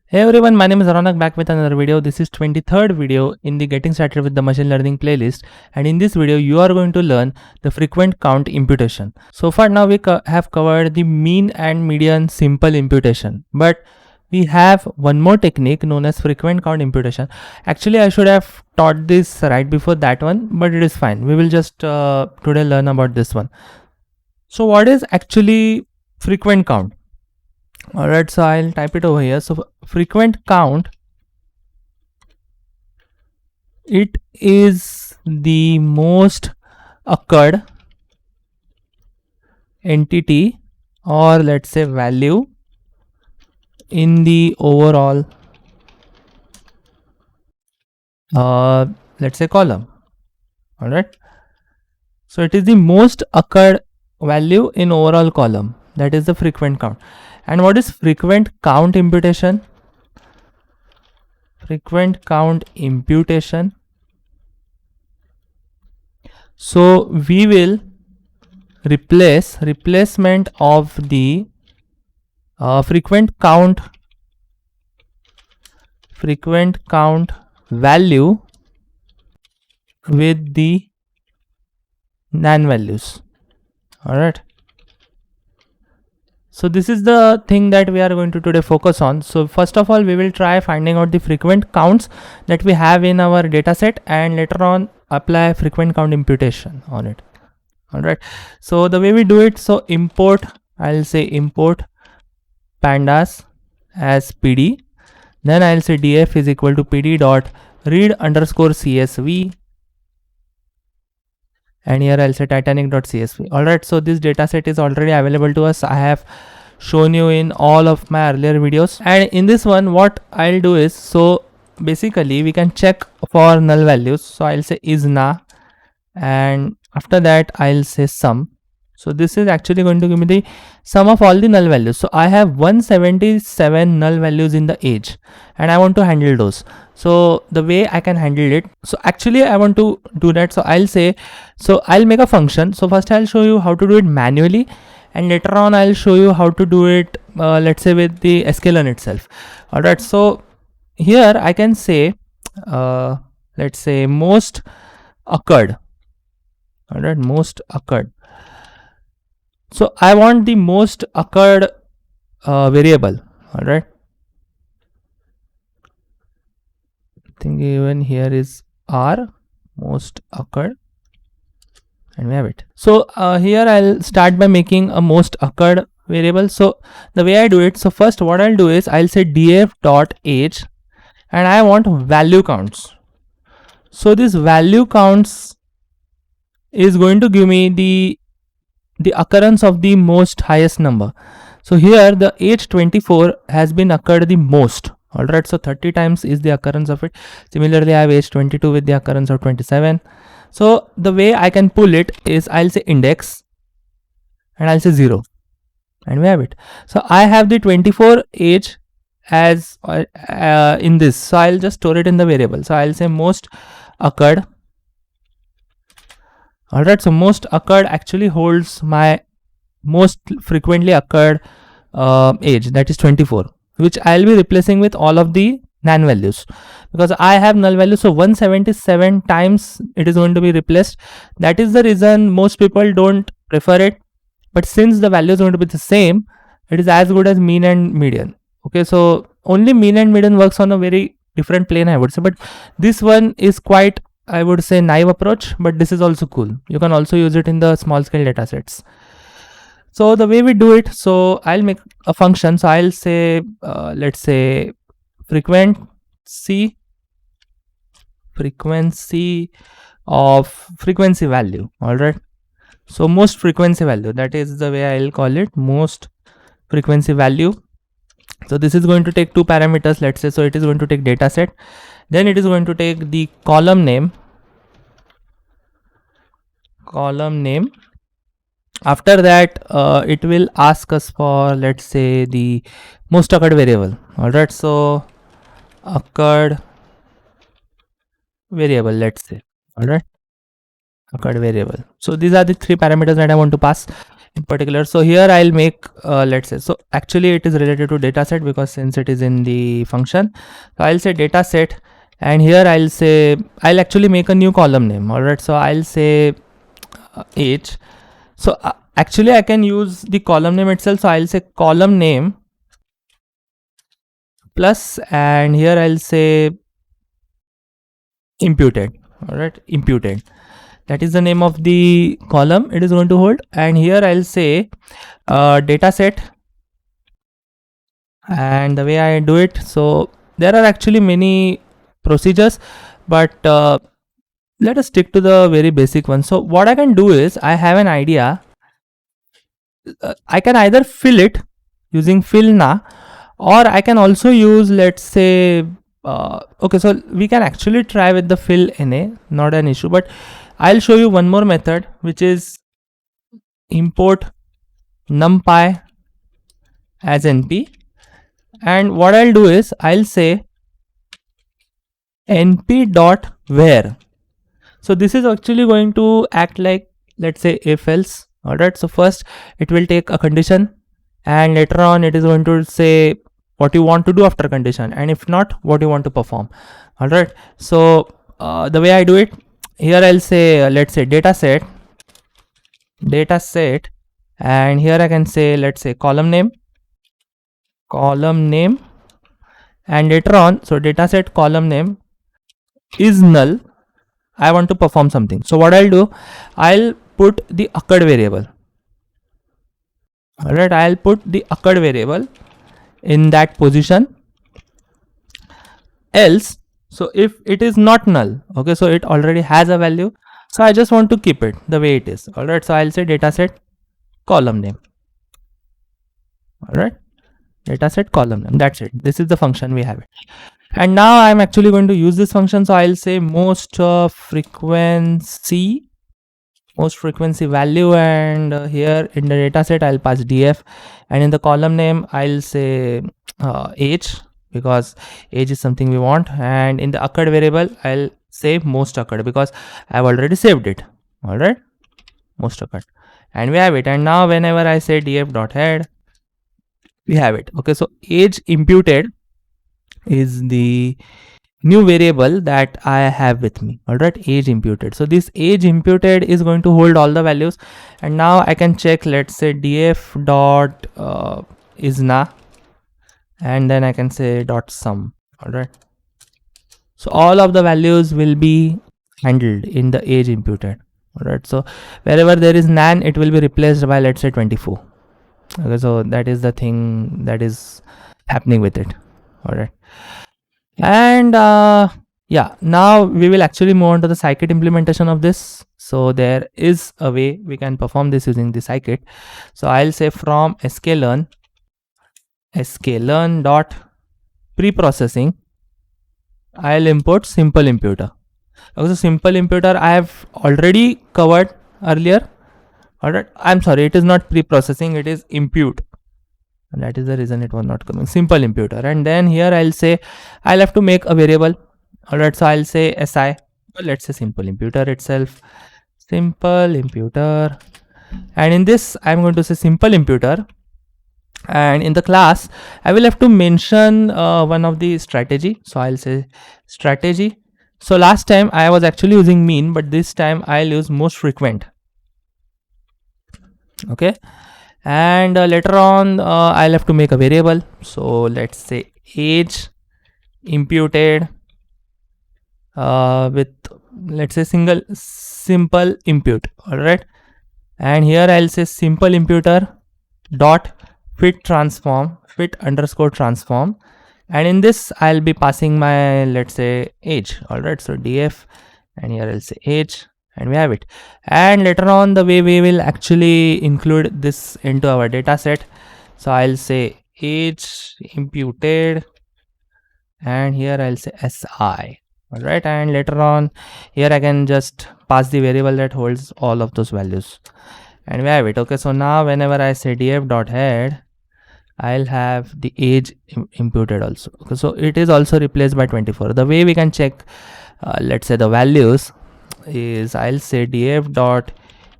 Hey everyone, my name is Ronak back with another video. This is 23rd video in the Getting Started with the Machine Learning playlist, and in this video you are going to learn the frequent count imputation. So far now we have covered the mean and median simple imputation, but we have one more technique known as frequent count imputation. Actually I should have taught this right before that one, but it is fine. We will just today learn about this one. So what is actually frequent count? Alright, so I'll type it over here. So frequent count, it is the most occurred entity, or let's say value, in the overall let's say column. Alright, so it is the most occurred value in overall column. That is the frequent count. And what is frequent count imputation? Frequent count imputation. So we will replacement of the frequent count value with the nan values. All right. So this is the thing that we are going to today focus on. So first of all, we will try finding out the frequent counts that we have in our data set, and later on apply frequent count imputation on it. All right. So the way we do it, so import, I'll say import pandas as pd, then I'll say df is equal to pd dot read underscore csv, and here I'll say titanic.csv. Alright, so this dataset is already available to us. I have shown you in all of my earlier videos, and in this one what I'll do is, so basically we can check for null values. So I'll say is na, and after that I'll say sum. So this is actually going to give me the sum of all the null values. So I have 177 null values in the age, and I want to handle those. So the way I can handle it, so actually I want to do that. So I'll say, so I'll make a function. So first I'll show you how to do it manually, and later on I'll show you how to do it let's say with the sklearn itself. All right, so here I can say let's say most occurred. All right, most occurred. So I want the most occurred variable. All right, I think even here is r most occurred, and we have it. So here I'll start by making a most occurred variable. So the way I do it, so first what I'll do is I'll say df dot age, and I want value counts. So this value counts is going to give me the occurrence of the most highest number. So here the age 24 has been occurred the most. Alright, so 30 times is the occurrence of it. Similarly, I have age 22 with the occurrence of 27. So the way I can pull it is I'll say index, and I'll say 0, and we have it. So I have the 24 age as in this, so I'll just store it in the variable. So I'll say most occurred. Alright, so most occurred actually holds my most frequently occurred age, that is 24, which I'll be replacing with all of the nan values, because I have null value. So 177 times it is going to be replaced. That is the reason most people don't prefer it, but since the value is going to be the same, it is as good as mean and median. Okay, so only mean and median works on a very different plane, I would say, but this one is quite, I would say, naive approach, but this is also cool. You can also use it in the small scale data sets. So the way we do it, so I'll make a function. So I'll say let's say frequency of frequency value. All right, so most frequency value, that is the way I'll call it, most frequency value. So this is going to take two parameters, let's say. So it is going to take data set, then it is going to take the column name. After that it will ask us for, let's say, the most occurred variable. All right, so occurred variable, let's say. All right, occurred variable. So these are the three parameters that I want to pass. in particular. So here I'll make let's say, so actually it is related to dataset because since it is in the function, so I'll say dataset, and here I'll say I'll actually make a new column name. All right, so I'll say age. So actually I can use the column name itself, so I'll say column name plus, and here I'll say imputed. All right, imputed, that is the name of the column it is going to hold. And here I'll say data set, and the way I do it, so there are actually many procedures, but let us stick to the very basic one. So what I can do is, I have an idea, I can either fill it using fill na, or I can also use, let's say okay, so we can actually try with the fill na, not an issue, but I'll show you one more method, which is import numpy as np. And what I'll do is, I'll say np dot where. So this is actually going to act like, let's say, if else. All right, so first it will take a condition, and later on it is going to say what you want to do after condition, and if not, what you want to perform. All right, so the way I do it, here I'll say let's say dataset, and here I can say, let's say, column name, and later on, so dataset column name is null, I want to perform something. So what I'll do, I'll put the occurred variable. All right, I'll put the occurred variable in that position. Else, so if it is not null, okay, so it already has a value, so I just want to keep it the way it is. All right, so I'll say dataset column name. All right, dataset column name, that's it. This is the function we have it. And now I'm actually going to use this function, so I'll say most frequency value, and here in the dataset I'll pass df, and in the column name I'll say age, because age is something we want, and in the occurred variable I'll say most occurred because I've already saved it. All right, most occurred, and we have it. And now whenever I say df dot head, we have it. Okay, so age imputed is the new variable that I have with me. All right, age imputed. So this age imputed is going to hold all the values, and now I can check, let's say df dot isna, and then I can say dot sum. All right, so all of the values will be handled in the age imputed. All right, so wherever there is nan, it will be replaced by, let's say, 24. Okay, so that is the thing that is happening with it. All right, and yeah, now we will actually move on to the scikit implementation of this. So there is a way we can perform this using the scikit. So I'll say from sklearn dot preprocessing, I'll import simple imputer. Okay, so simple imputer I have already covered earlier. All right, I'm sorry, it is not preprocessing, it is impute, and that is the reason it was not coming. Simple imputer, and then here I'll say I'll have to make a variable. All right, so I'll say si, let's say simple imputer itself, simple imputer, and in this I'm going to say simple imputer, and in the class I will have to mention one of the strategy. So I'll say strategy. So last time I was actually using mean, but this time I'll use most frequent. Okay, and later on I'll have to make a variable. So let's say age imputed with, let's say, simple impute. All right, and here I'll say simple imputer dot fit underscore transform, and in this I'll be passing my, let's say, age. All right, so df, and here I'll say age, and we have it. And later on, the way we will actually include this into our data set, so I'll say age imputed, and here I'll say si. All right, and later on here I can just pass the variable that holds all of those values, and we have it. Okay, so now whenever I say df dot head, I'll have the age imputed also. Okay, so it is also replaced by 24. The way we can check let's say the values is, I'll say df dot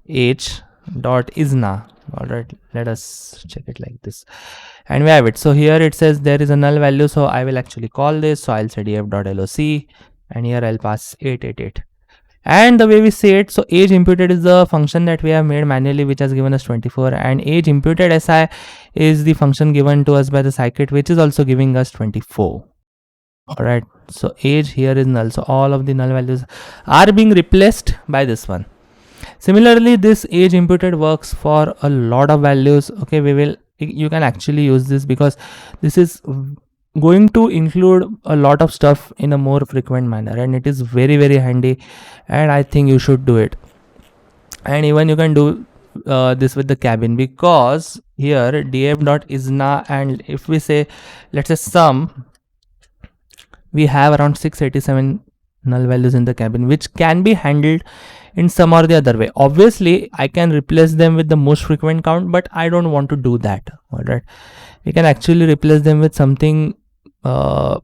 age dot isna, All right, let us check it like this, and we have it. So here it says there is a null value, so I will actually call this. So I'll say df.loc, and here I'll pass 888. And the way we say it, so age imputed is the function that we have made manually, which has given us 24, and age imputed si is the function given to us by the scikit, which is also giving us 24. All right, so age here is null, so all of the null values are being replaced by this one. Similarly, this age imputed works for a lot of values. Okay, you can actually use this because this is going to include a lot of stuff in a more frequent manner, and it is very, very handy, and I think you should do it. And even you can do this with the cabin, because here df.isna, and if we say, let's say sum, we have around 687 null values in the cabin, which can be handled in some or the other way. Obviously, I can replace them with the most frequent count, but I don't want to do that. All right, we can actually replace them with something more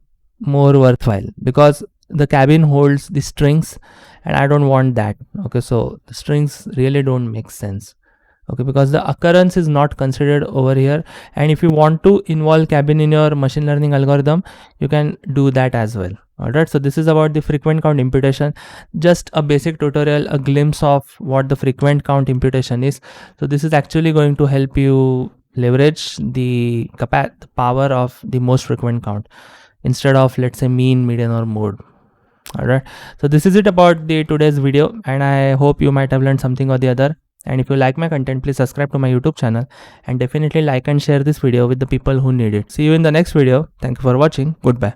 worthwhile, because the cabin holds the strings, and I don't want that. Okay, so the strings really don't make sense. Okay, because the occurrence is not considered over here, and if you want to involve cabin in your machine learning algorithm, you can do that as well. All right, so this is about the frequent count imputation, just a basic tutorial, a glimpse of what the frequent count imputation is. So this is actually going to help you leverage the power of the most frequent count instead of, let's say, mean, median, or mode. All right, so this is it about the today's video, and I hope you might have learned something or the other. And if you like my content, please subscribe to my YouTube channel, and definitely like and share this video with the people who need it. See you in the next video. Thank you for watching. Goodbye.